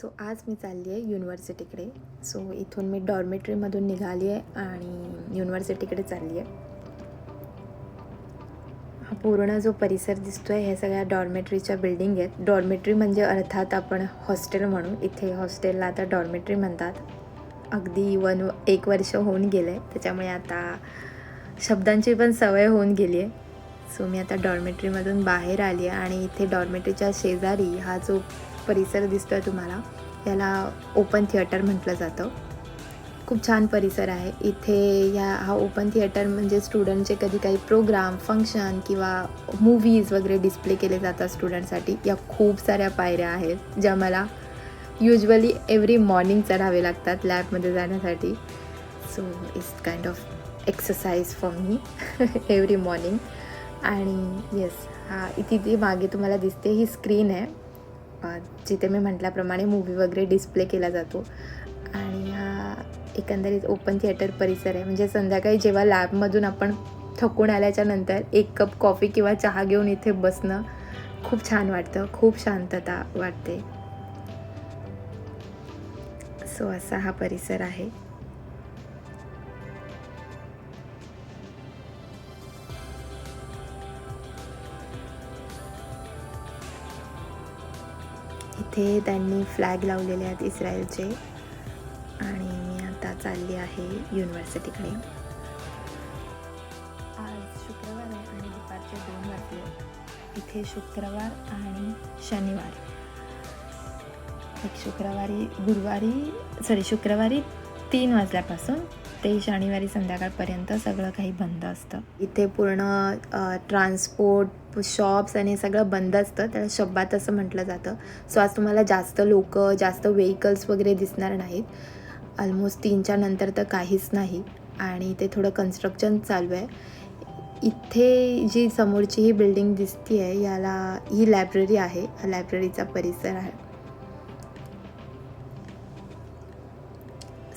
So आज मी चालली आहे युनिव्हर्सिटीकडे. सो इथून मी डॉर्मेटरीमधून निघाली आहे आणि युनिव्हर्सिटीकडे चालली आहे. हा पूर्ण जो परिसर दिसतो आहे हे सगळ्या डॉर्मेटरीच्या बिल्डिंग आहेत. डॉर्मेटरी म्हणजे अर्थात आपण हॉस्टेल म्हणू. इथे हॉस्टेलला आता डॉर्मेटरी म्हणतात. अगदी 1 वर्ष होऊन गेलं आहे, त्याच्यामुळे आता शब्दांची पण सवय होऊन गेली आहे. सो मी आता डॉर्मेटरीमधून बाहेर आली आहे आणि इथे डॉर्मेटरीच्या शेजारी हा जो परिसर दिसतो आहे तुम्हाला, याला ओपन थिएटर म्हटलं जातं. खूप छान परिसर आहे इथे. हा ओपन थिएटर म्हणजे स्टुडंटचे कधी काही प्रोग्राम, फंक्शन किंवा मूव्हीज वगैरे डिस्प्ले केले जातात स्टुडंटसाठी. या खूप साऱ्या पायऱ्या आहेत ज्या मला युजली एव्हरी मॉर्निंग चढावे लागतात लॅबमध्ये जाण्यासाठी. So it's kind of exercise for me every morning. आणि येस, तिथे मागे तुम्हाला दिसते ही स्क्रीन आहे जिथे मी म्हटल्याप्रमाणे मूवी वगैरे डिस्प्ले केला जातो. आणि हा एकंदरीत ओपन थिएटर परिसर आहे. म्हणजे संध्याकाळी जेव्हा लॅबमधून आपण थकून आल्याच्या नंतर 1 कप कॉफी किंवा चहा घेऊन इथे बसणं खूप छान वाटतं, खूप शांतता वाटते. सो असा हा परिसर आहे. इथे त्यांनी फ्लॅग लावलेले आहेत इस्रायलचे. आणि मी आता चालली आहे युनिव्हर्सिटीकडे. आज शुक्रवार आहे आणि दुपारचे 2 वाजले. इथे शुक्रवार आणि शनिवार, शुक्रवारी 3 वाजल्यापासून ते शनिवारी संध्याकाळपर्यंत सगळं काही बंद असतं. इथे पूर्ण ट्रान्सपोर्ट, शॉप्स आणि सगळं बंद असतं. त्याला शब्बात असं म्हटलं जातं. सो आज तुम्हाला जास्त लोक, जास्त व्हेकल्स वगैरे दिसणार नाहीत. ऑलमोस्ट 3च्या नंतर तर काहीच नाही. आणि इथे थोडं कन्स्ट्रक्शन चालू आहे. इथे जी समोरची ही बिल्डिंग दिसती आहे ही लायब्ररी आहे. हा लायब्ररीचा परिसर आहे.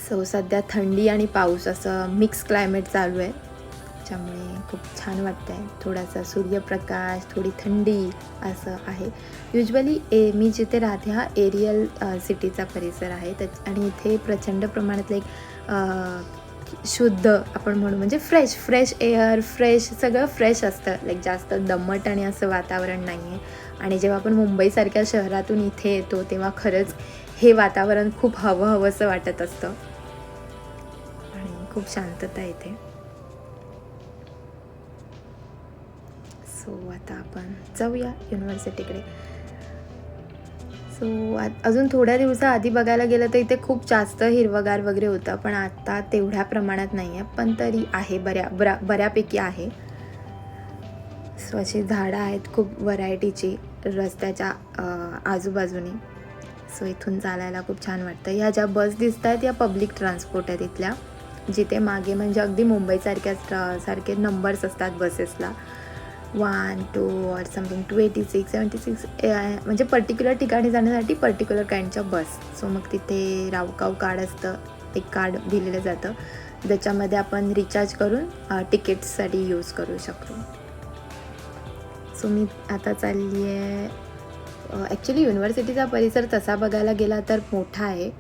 सो सध्या थंडी आणि पाऊस असं मिक्स क्लायमेट चालू आहे, त्याच्यामुळे खूप छान वाटतं आहे. थोडासा सूर्यप्रकाश, थोडी थंडी असं आहे. युजली मी जिथे राहते हा एरियल सिटीचा परिसर आहे. आणि इथे प्रचंड प्रमाणात शुद्ध आपण म्हणू म्हणजे फ्रेश एअर, सगळं फ्रेश असतं. जास्त दमट आणि असं वातावरण नाही आहे. आणि जेव्हा आपण मुंबईसारख्या शहरातून इथे येतो तेव्हा खरंच हे वातावरण खूप हवंसं वाटत असतं. खूप शांतता इथे. सो आता आपण जाऊया युनिव्हर्सिटीकडे. सो अजून थोड्या दिवसाआधी बघायला गेलं तर इथे खूप जास्त हिरवगार वगैरे होतं, पण आता तेवढ्या प्रमाणात नाही आहे, पण तरी आहे, बऱ्यापैकी आहे. सो अशी झाडं आहेत खूप व्हरायटीची रस्त्याच्या आजूबाजूने. सो इथून चालायला खूप छान वाटतं. ह्या ज्या बस दिसत आहेत या पब्लिक ट्रान्सपोर्ट आहेत इथल्या, जिथे मागे म्हणजे अगदी मुंबईसारखे नंबर्स असतात बसेसला. 1, 2 ऑर समथिंग 286, 76 म्हणजे पर्टिक्युलर ठिकाणी जाण्यासाठी पर्टिक्युलर काइंडच्या बस. सो मग तिथे रावकाव कार्ड असतं, एक कार्ड दिलेलं जातं ज्याच्यामध्ये आपण रिचार्ज करून तिकीट्ससाठी यूज करू शकतो. सो मी आता चालली आहे. ॲक्च्युली युनिव्हर्सिटीचा परिसर तसा बघायला गेला तर मोठा आहे.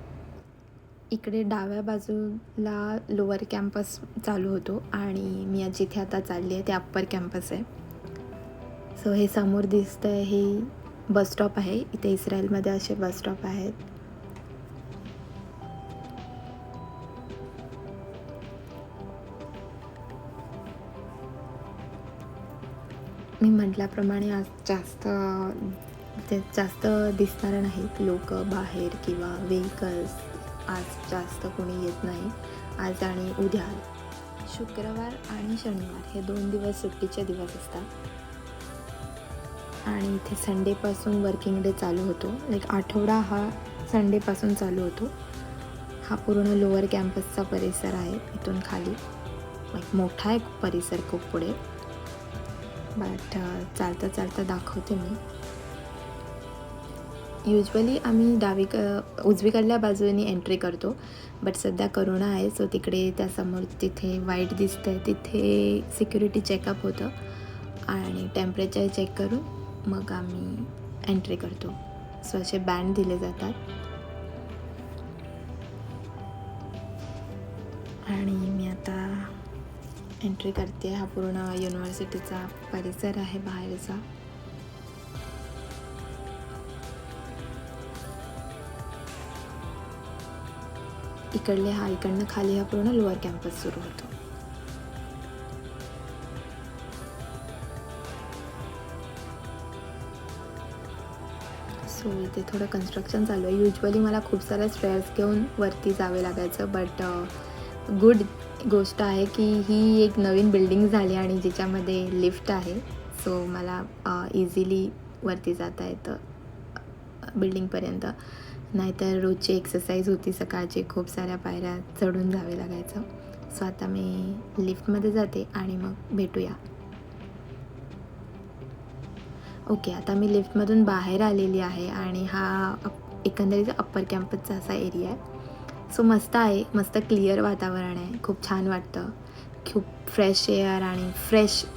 इकडे डाव्या बाजूला लोअर कॅम्पस चालू होतो आणि मी जिथे आता चालली आहे ते अप्पर कॅम्पस आहे. सो हे समोर दिसतं आहे हे बस स्टॉप आहे. इथे इस्रायलमध्ये असे बस स्टॉप आहेत. मी म्हटल्याप्रमाणे आज जास्त दिसणार नाहीत लोक बाहेर किंवा व्हेकल्स. आज जास्त कोणी येत नाही. आज आणि उद्या शुक्रवार आणि शनिवार हे 2 दिवस सुट्टीचे दिवस असतात. आणि इथे संडेपासून वर्किंग डे चालू होतो. आठवडा हा संडेपासून चालू होतो. हा पूर्ण लोअर कॅम्पसचा परिसर आहे. इथून खाली मोठा आहे परिसर खूप पुढे. बट चालता दाखवते मी. युजली आम्ही उजवीकडल्या बाजूने एंट्री करतो, बट सध्या करोना आहे. सो तिकडे त्यासमोर तिथे वाईट दिसतं आहे तिथे सिक्युरिटी चेकअप होतं आणि टेम्परेचर चेक करून मग आम्ही एंट्री करतो. सो असे बँड दिले जातात. आणि मी आता एंट्री करते. हा पूर्ण युनिव्हर्सिटीचा परिसर आहे बाहेरचा. इकडनं खाली हा पूर्ण लोअर कॅम्पस सुरू होतो. सो इथे थोडं कन्स्ट्रक्शन चालू आहे. युजली मला खूप साऱ्या स्टेअर्स घेऊन वरती जावे लागायचं, बट गुड गोष्ट आहे की ही एक नवीन बिल्डिंग झाली आणि जिच्यामध्ये लिफ्ट आहे. सो मला इझिली वरती जाता येतं बिल्डिंगपर्यंत. नाहीतर रोजची एक्सरसाइज होती सकाळची, खूप साऱ्या पायऱ्या चढून जावे लागायचं. सो आता मी लिफ्टमध्ये जाते आणि मग भेटूया. ओके, आता मी लिफ्टमधून बाहेर आलेली आहे आणि हा एकंदरीत अप्पर कॅम्पसचा असा एरिया आहे. सो मस्त आहे, मस्त क्लिअर वातावरण आहे, खूप छान वाटतं. खूप फ्रेश एअर आणि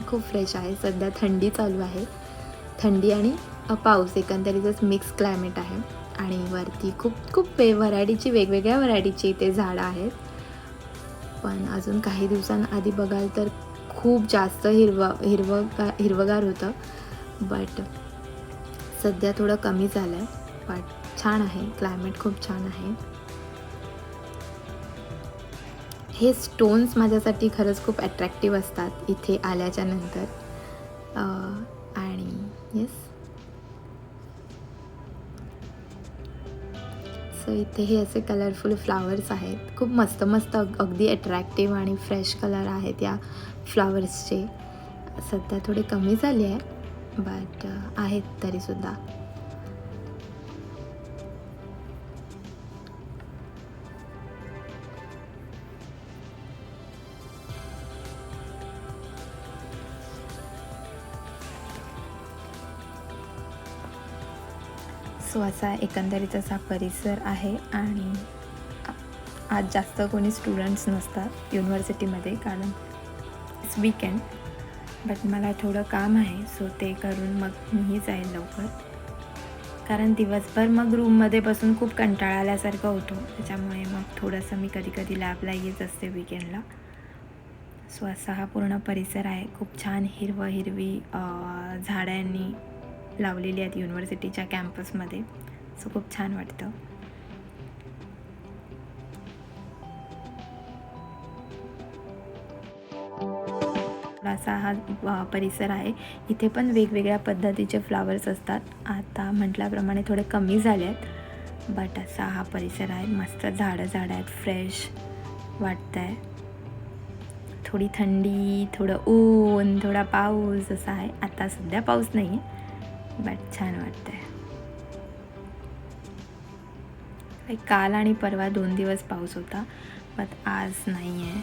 खूप फ्रेश आहे. सध्या थंडी चालू आहे, थंडी आणि पाऊस एकंदरीतच मिक्स क्लायमेट आहे. आणि वरती खूप वेगवेगळ्या व्हरायटीची इथे झाडं आहेत. पण अजून काही दिवसांआधी बघाल तर खूप जास्त हिरवगार होतं, बट सध्या थोडं कमी झालं आहे. बट छान आहे, क्लायमेट खूप छान आहे. हे स्टोन्स माझ्यासाठी खरंच खूप अट्रॅक्टिव्ह असतात इथे आल्याच्या नंतर. आणि येस, सो इथे हे असे कलरफुल फ्लावर्स आहेत, खूप मस्त अगदी अट्रॅक्टिव्ह आणि फ्रेश कलर आहेत या फ्लावर्सचे. सध्या थोडे कमी झाले आहे, बट आहेत तरीसुद्धा. सो असा एकंदरीत असा परिसर आहे. आणि आज जास्त कोणी स्टुडंट्स नसतात युनिव्हर्सिटीमध्ये, कारण इट्स वीकेंड. बट मला थोडं काम आहे, सो ते करून मग मीही जाईल लवकर, कारण दिवसभर मग रूममध्ये बसून खूप कंटाळा आल्यासारखं होतो. त्याच्यामुळे मग थोडंसं मी कधी लॅबला येत असते विकेंडला. सो असा हा पूर्ण परिसर आहे. खूप छान हिरवी झाडांनी लावलेली आहेत युनिव्हर्सिटीच्या कॅम्पसमध्ये. सो खूप छान वाटतं. असा हा परिसर आहे. इथे पण वेगवेगळ्या पद्धतीचे फ्लावर्स असतात. आता म्हटल्याप्रमाणे थोडे कमी झाले आहेत, बट असा हा परिसर आहे. मस्त झाडं आहेत, फ्रेश वाटतं आहे. थोडी थंडी, थोडं ऊन, थोडा पाऊस असा आहे. आता सध्या पाऊस नाही आहे, बट छान वाटतं आहे. काल आणि परवा 2 दिवस पाऊस होता, बट आज नाही आहे.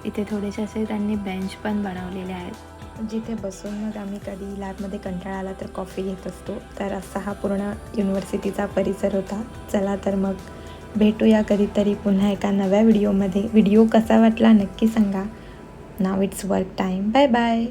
इथे थोडेसे असे त्यांनी बेंच पण बनवलेले आहेत, जिथे बसून मग आम्ही कधी लॅबमध्ये कंटाळा आला तर कॉफी घेत असतो. तर असा हा पूर्ण युनिव्हर्सिटीचा परिसर होता. चला तर मग भेटूया कधीतरी पुन्हा एका नव्या व्हिडिओमध्ये. व्हिडिओ कसा वाटला नक्की सांगा. नाव it's work time. Bye bye.